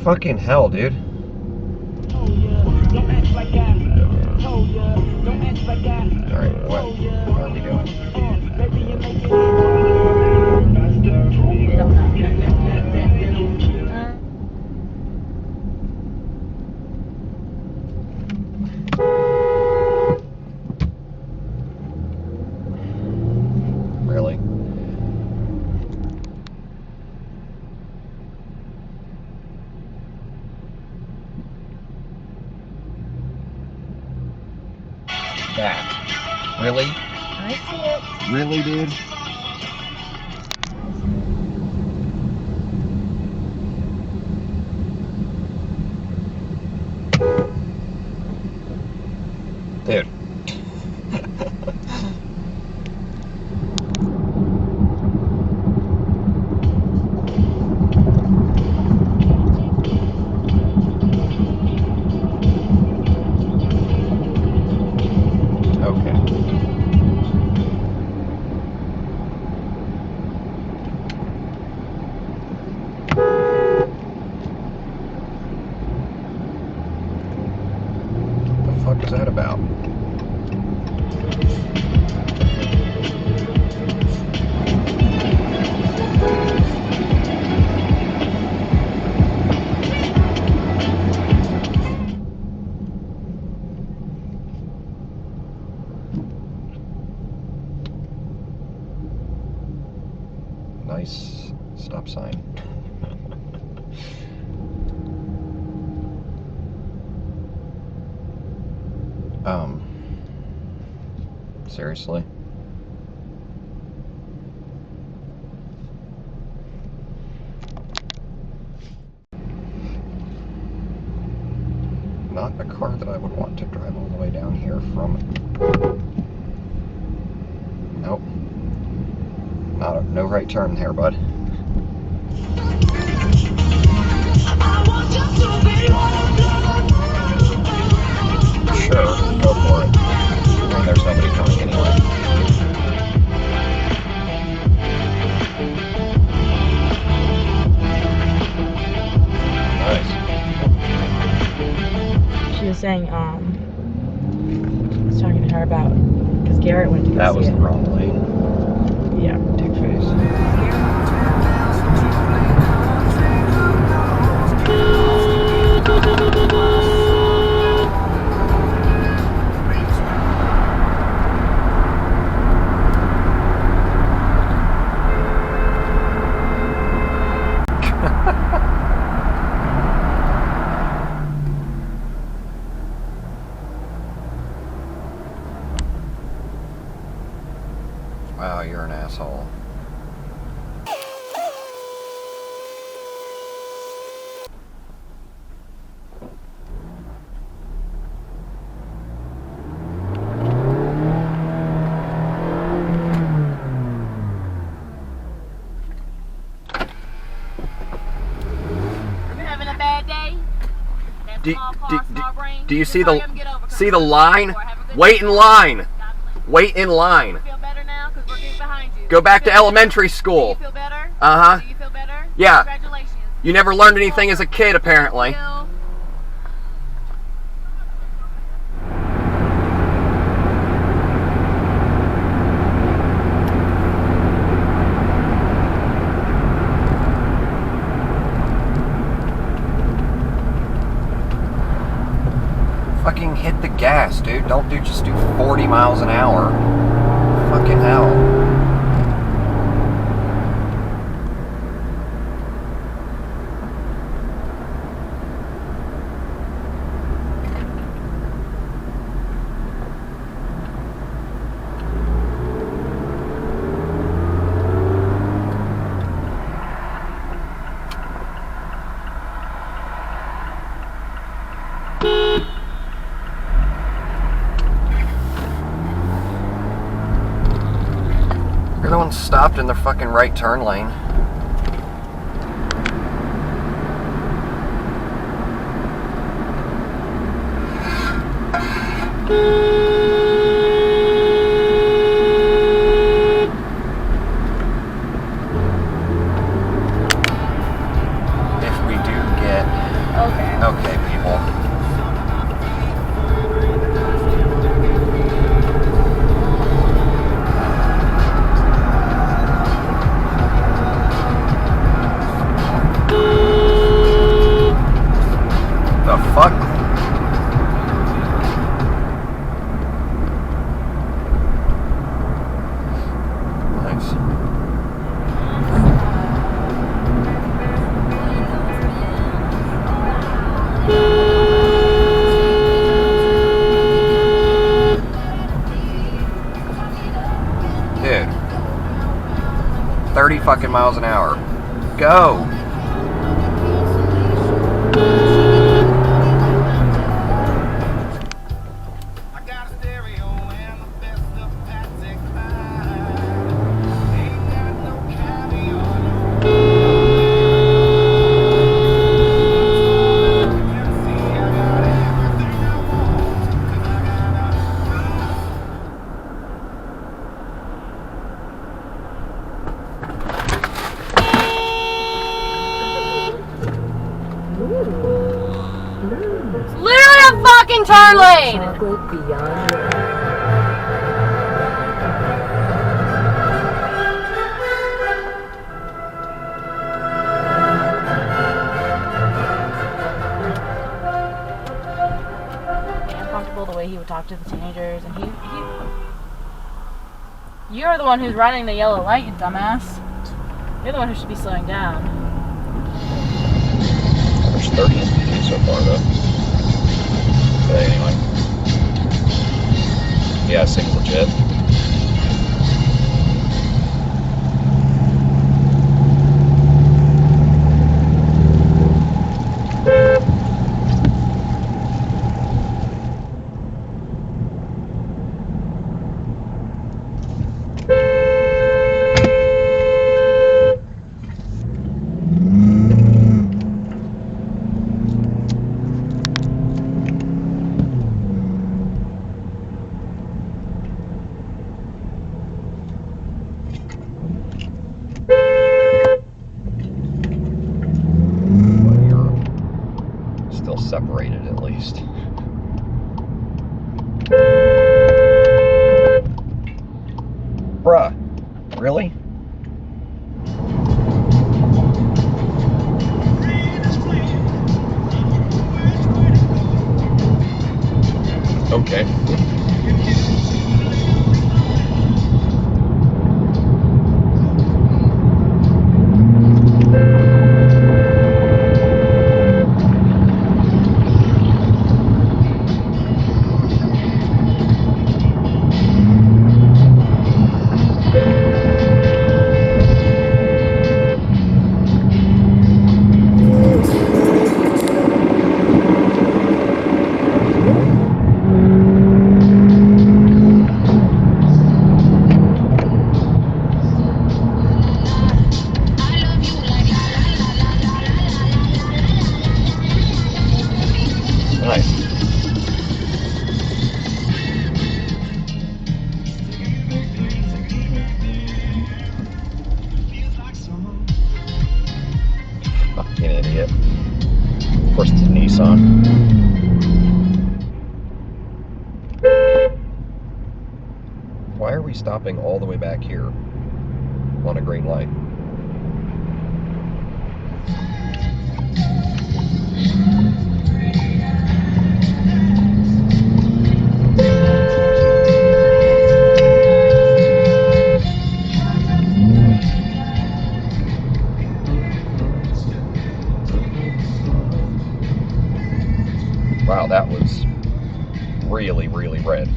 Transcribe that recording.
Fucking hell, dude. Alright, what are we doing? Really? That. Really? I see it. Really, dude? Dude. Okay. What the fuck is that about? Nice stop sign. Seriously? Not a car that I would want to drive all the way down here from. Nope. No right turn there, bud. Sure, go for it. I mean, there's nobody coming anyway. Nice. She was saying, I was talking to her about, because Garrett went to go That see was it. the wrong lane. Yeah. Dick face. Wow, you're an asshole. Do you see the line? Wait in line. Wait in line. Feel better now because we're getting behind you. Go back to elementary school. Do you feel better? Uh-huh. Do you feel better? Yeah. Congratulations. You never learned anything as a kid, apparently. Fucking hit the gas, dude. Don't just do 40 miles an hour. Fucking hell. You're the one stopped in the fucking right turn lane. If we do get fuck? Nice. Dude. 30 fucking miles an hour. Go! Literally a fucking turn lane! Chocolate beyond your Uncomfortable the way he would talk to the teenagers, and you're the one who's riding the yellow light, you dumbass. You're the one who should be slowing down. There's 30 in PD so far, though. But anyway. Yeah, seems legit. Separated at least. Bruh, really? Okay. Fucking idiot. Of course, it's a Nissan. Why are we stopping all the way back here on a green light? Wow, that was really, really red.